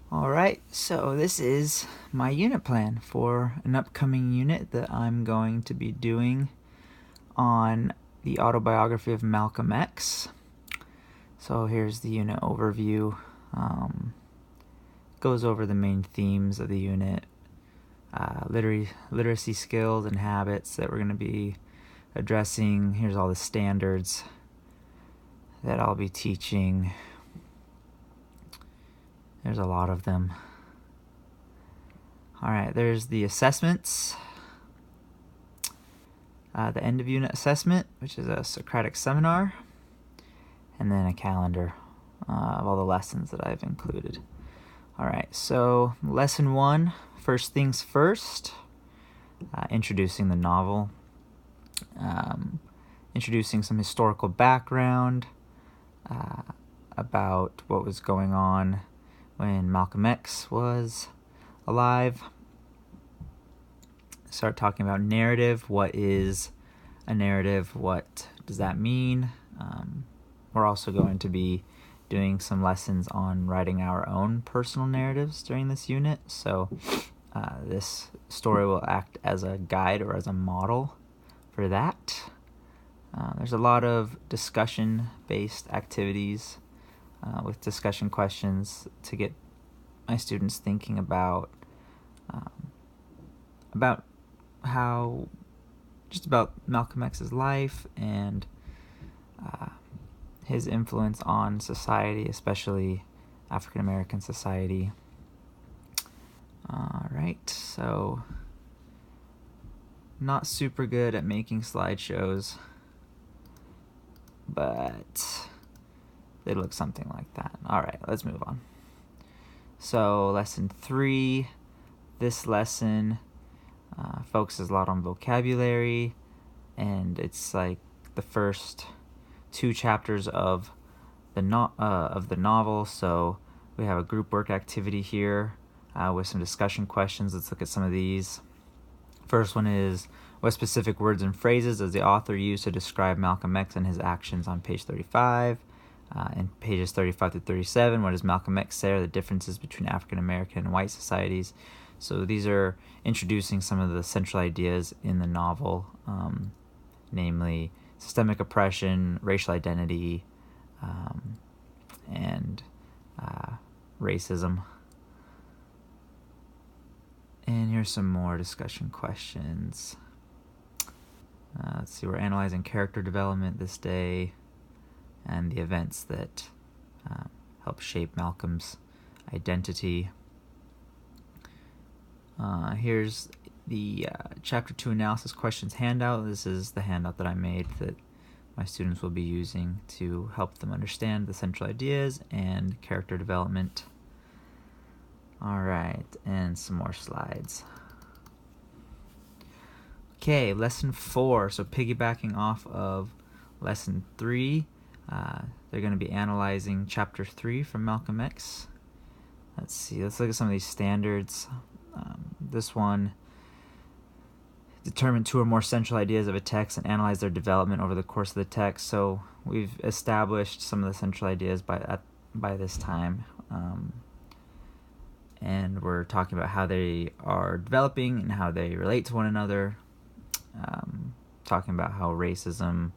Alright, so this is my unit plan for an upcoming unit that I'm going to be doing on the Autobiography of Malcolm X. So here's the unit overview. Goes over the main themes of the unit, literacy skills and habits that we're going to be addressing. Here's all the standards that I'll be teaching. There's a lot of them. Alright, there's the assessments. The end of unit assessment, which is a Socratic seminar, and then a calendar of all the lessons that I've included. Alright, so lesson 1, first things first, introducing the novel, introducing some historical background about what was going on when Malcolm X was alive. Start talking about narrative. What is a narrative? What does that mean? We're also going to be doing some lessons on writing our own personal narratives during this unit. So this story will act as a guide or as a model for that. There's a lot of discussion-based activities with discussion questions to get my students thinking about how just about Malcolm X's life and his influence on society, especially African American society. Alright, so not super good at making slideshows, but they look something like that. Alright, let's move on. So lesson 3, this lesson focuses a lot on vocabulary, and it's like the first 2 chapters of the novel. So we have a group work activity here with some discussion questions. Let's look at some of these. First one is, what specific words and phrases does the author use to describe Malcolm X and his actions on page 35? In pages 35 to 37, what does Malcolm X say are the differences between African American and white societies? So these are introducing some of the central ideas in the novel, namely systemic oppression, racial identity, and racism. And here's some more discussion questions. Let's see, we're analyzing character development this day and the events that help shape Malcolm's identity. Here's the Chapter 2 Analysis Questions handout. This is the handout that I made that my students will be using to help them understand the central ideas and character development. Alright, and some more slides. Okay, lesson 4. So piggybacking off of lesson 3, they're going to be analyzing Chapter 3 from Malcolm X. Let's see, let's look at some of these standards. This one, determine 2 or more central ideas of a text and analyze their development over the course of the text. So we've established some of the central ideas by this time, and we're talking about how they are developing and how they relate to one another. Talking about how racism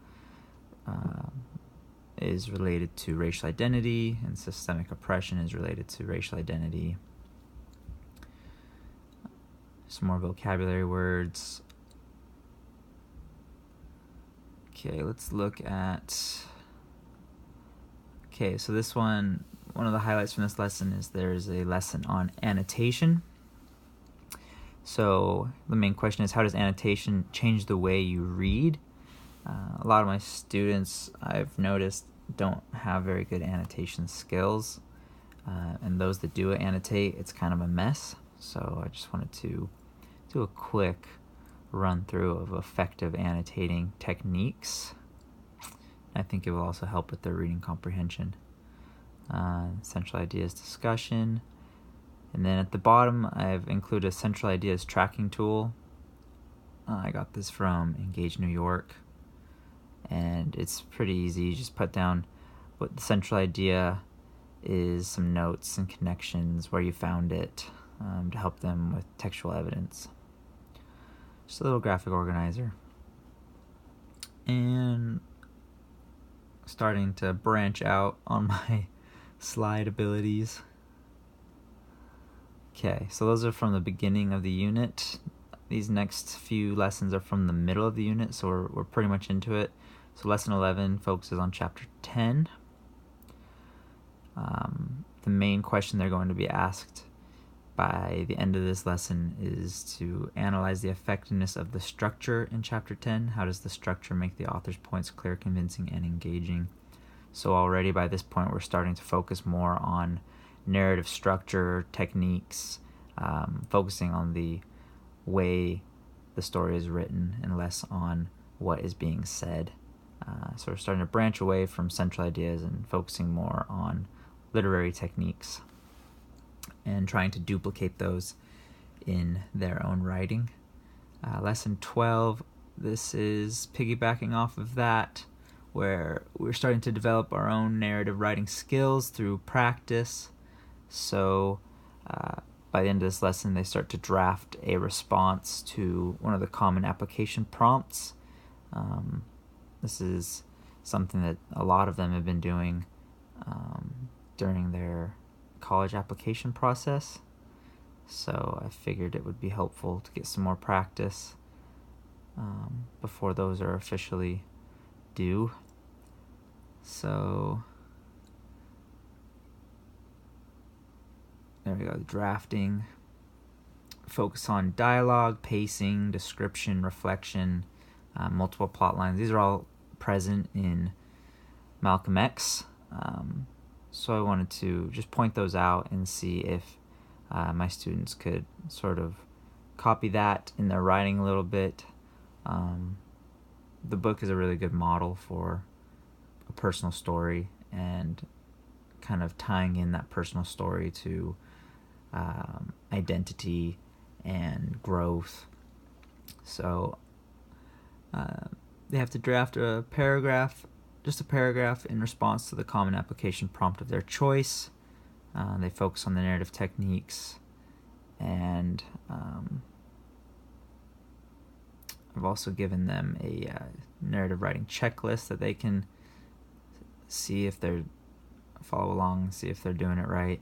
is related to racial identity and systemic oppression is related to racial identity. Some more vocabulary words. Okay, let's look at... Okay, so this one of the highlights from this lesson is there's a lesson on annotation. So the main question is, how does annotation change the way you read? A lot of my students, I've noticed, don't have very good annotation skills. And those that do annotate, it's kind of a mess. So I just wanted to do a quick run through of effective annotating techniques. I think it will also help with their reading comprehension. Central ideas discussion. And then at the bottom, I've included a central ideas tracking tool. I got this from Engage New York. And it's pretty easy. You just put down what the central idea is some notes and connections where you found it to help them with textual evidence. Just a little graphic organizer. And starting to branch out on my slide abilities. Okay, so those are from the beginning of the unit. These next few lessons are from the middle of the unit, so we're pretty much into it. So lesson 11 focuses on chapter 10. The main question they're going to be asked by the end of this lesson is to analyze the effectiveness of the structure in chapter 10. How does the structure make the author's points clear, convincing, and engaging? So already by this point we're starting to focus more on narrative structure, techniques, focusing on the way the story is written and less on what is being said. So we're starting to branch away from central ideas and focusing more on literary techniques and trying to duplicate those in their own writing. Lesson 12, this is piggybacking off of that, where we're starting to develop our own narrative writing skills through practice. So by the end of this lesson, they start to draft a response to one of the common application prompts. This is something that a lot of them have been doing during their college application process. So I figured it would be helpful to get some more practice before those are officially due. So there we go, drafting. Focus on dialogue, pacing, description, reflection, multiple plot lines. These are all present in Malcolm X. So I wanted to just point those out and see if my students could sort of copy that in their writing a little bit. The book is a really good model for a personal story and kind of tying in that personal story to identity and growth. So they have to draft a paragraph, just a paragraph in response to the common application prompt of their choice. They focus on the narrative techniques, and I've also given them a narrative writing checklist that they can see if they're follow along, see if they're doing it right,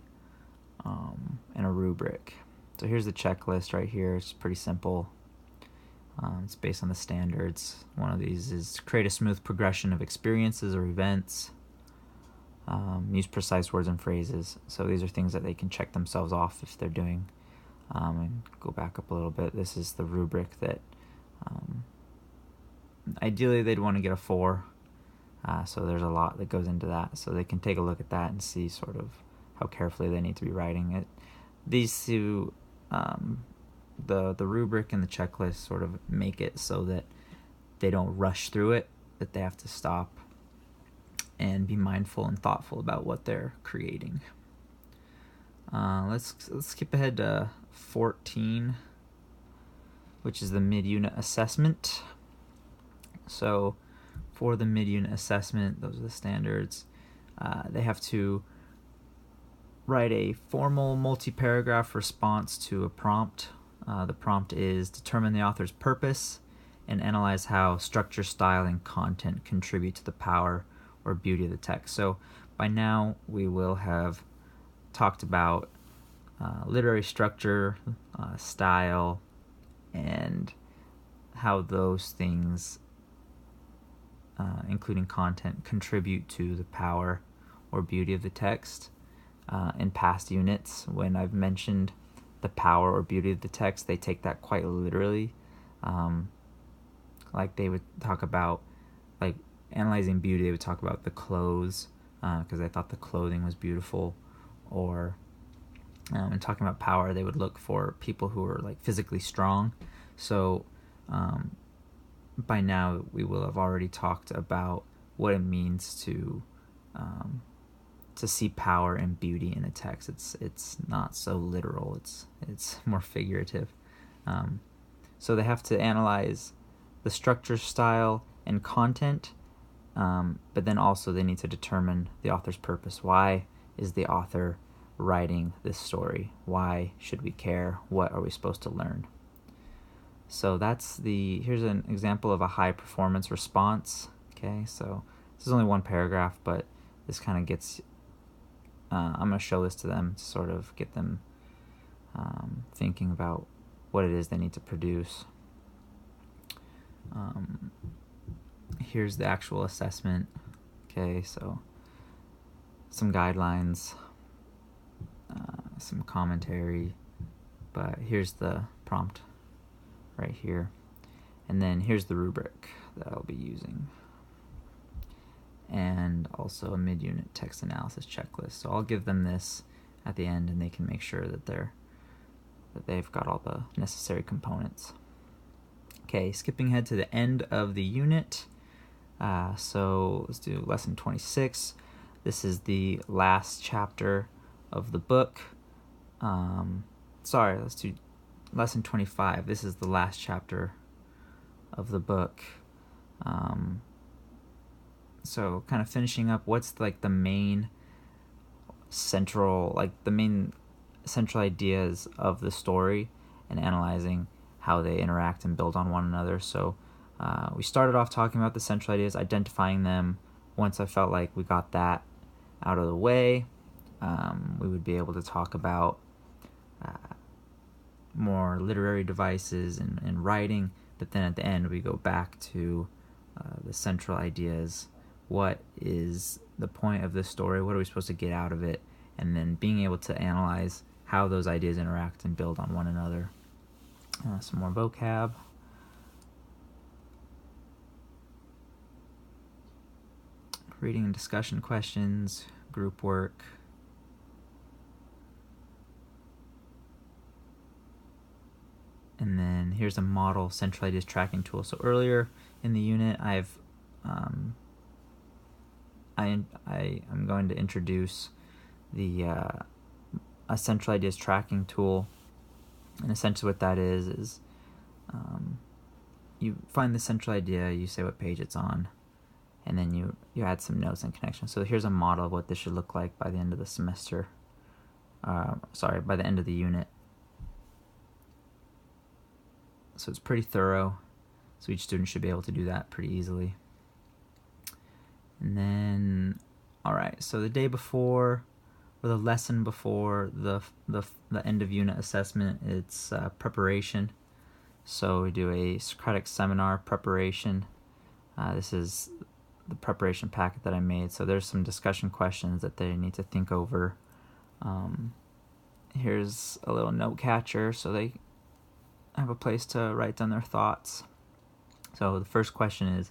and a rubric. So here's the checklist right here. It's pretty simple. It's based on the standards. One of these is create a smooth progression of experiences or events. Use precise words and phrases. So these are things that they can check themselves off if they're doing. And go back up a little bit. This is the rubric that ideally they'd want to get a 4. So there's a lot that goes into that. So they can take a look at that and see sort of how carefully they need to be writing it. These two, the rubric and the checklist sort of make it so that they don't rush through it, that they have to stop and be mindful and thoughtful about what they're creating. Let's skip ahead to 14, which is the mid-unit assessment. So for the mid-unit assessment, those are the standards. They have to write a formal multi-paragraph response to a prompt. The prompt is determine the author's purpose and analyze how structure, style, and content contribute to the power or beauty of the text. So by now we will have talked about literary structure, style, and how those things, including content, contribute to the power or beauty of the text. In past units, when I've mentioned the power or beauty of the text, they take that quite literally. Like they would talk about, like analyzing beauty, they would talk about the clothes, because they thought the clothing was beautiful. Or when talking about power, they would look for people who were like physically strong. So by now we will have already talked about what it means to see power and beauty in a text. It's not so literal. It's more figurative. So they have to analyze the structure, style, and content, but then also they need to determine the author's purpose. Why is the author writing this story? Why should we care? What are we supposed to learn? So here's an example of a high performance response. Okay, so this is only one paragraph, but this kind of gets, I'm going to show this to them to sort of get them thinking about what it is they need to produce. Here's the actual assessment. Okay, so some guidelines, some commentary, but here's the prompt right here. And then here's the rubric that I'll be using. And also a mid-unit text analysis checklist. So I'll give them this at the end, and they can make sure that they've got all the necessary components. Okay, skipping ahead to the end of the unit. So let's do lesson 26. This is the last chapter of the book. Let's do lesson 25. This is the last chapter of the book. So kind of finishing up, what's like the main central ideas of the story, and analyzing how they interact and build on one another. So we started off talking about the central ideas, identifying them. Once I felt like we got that out of the way, we would be able to talk about more literary devices and writing, but then at the end we go back to the central ideas. What is the point of this story? What are we supposed to get out of it? And then being able to analyze how those ideas interact and build on one another. Some more vocab. Reading and discussion questions, group work. And then here's a model central ideas tracking tool. So earlier in the unit, I'm going to introduce a central ideas tracking tool, and essentially what that is you find the central idea, you say what page it's on, and then you add some notes and connections. So here's a model of what this should look like by the end of the semester. By the end of the unit. So it's pretty thorough, so each student should be able to do that pretty easily. And then, alright, so the day before, or the lesson before the end of unit assessment, it's preparation. So we do a Socratic seminar preparation. This is the preparation packet that I made. So there's some discussion questions that they need to think over. Here's a little note catcher, so they have a place to write down their thoughts. So the first question is,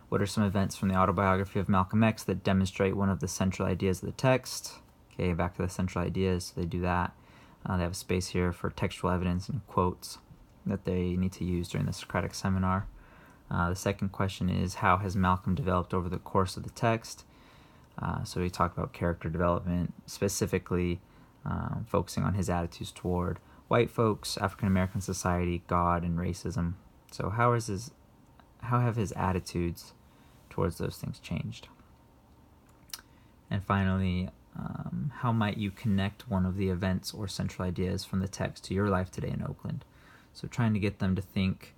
what are some events from the Autobiography of Malcolm X that demonstrate one of the central ideas of the text? Okay, back to the central ideas, so they do that. They have a space here for textual evidence and quotes that they need to use during the Socratic seminar. The second question is, how has Malcolm developed over the course of the text? So we talk about character development, specifically focusing on his attitudes toward white folks, African American society, God, and racism. So how have his attitudes towards those things changed? And finally, how might you connect one of the events or central ideas from the text to your life today in Oakland? So trying to get them to think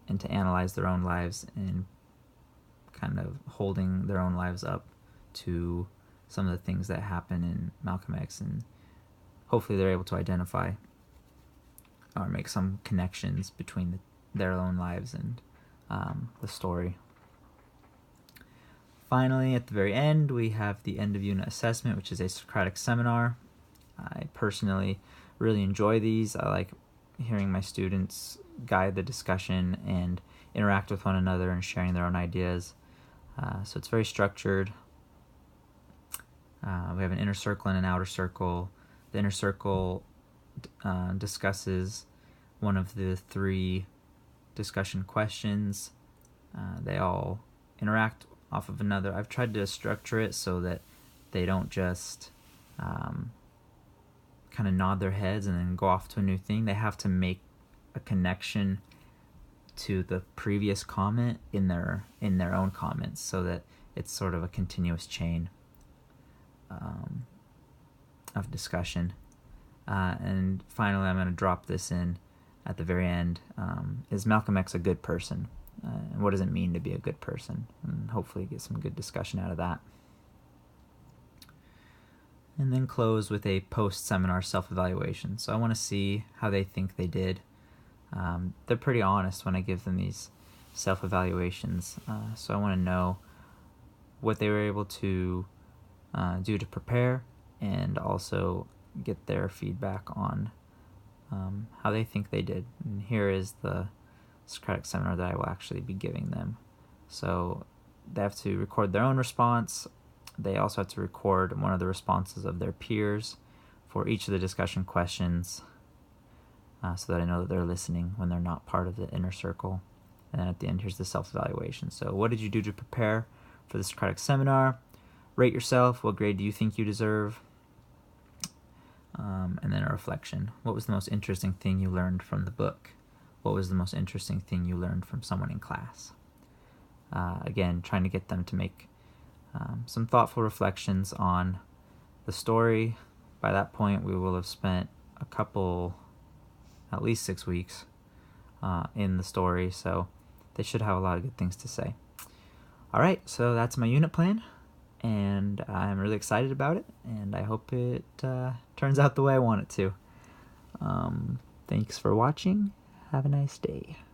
and to analyze their own lives, and kind of holding their own lives up to some of the things that happen in Malcolm X, and hopefully they're able to identify or make some connections between their own lives and the story. Finally, at the very end, we have the end of unit assessment, which is a Socratic seminar. I personally really enjoy these. I like hearing my students guide the discussion and interact with one another and sharing their own ideas. So it's very structured. We have an inner circle and an outer circle. The inner circle discusses one of the 3 discussion questions. They all interact off of another. I've tried to structure it so that they don't just kind of nod their heads and then go off to a new thing. They have to make a connection to the previous comment in their own comments, so that it's sort of a continuous chain. of discussion. And finally, I'm going to drop this in at the very end. Is Malcolm X a good person? And what does it mean to be a good person? And hopefully get some good discussion out of that. And then close with a post-seminar self-evaluation. So I want to see how they think they did. They're pretty honest when I give them these self-evaluations. So I want to know what they were able to do to prepare, and also get their feedback on how they think they did. And here is the Socratic seminar that I will actually be giving them. So they have to record their own response. They also have to record one of the responses of their peers for each of the discussion questions, so that I know that they're listening when they're not part of the inner circle. And then at the end, here's the self-evaluation. So what did you do to prepare for the Socratic seminar? Rate yourself. What grade do you think you deserve? And then a reflection. What was the most interesting thing you learned from the book? What was the most interesting thing you learned from someone in class? Again, trying to get them to make some thoughtful reflections on the story. By that point, we will have spent at least 6 weeks in the story, so they should have a lot of good things to say. All right, so that's my unit plan, and I'm really excited about it, and I hope it turns out the way I want it to. Thanks for watching. Have a nice day.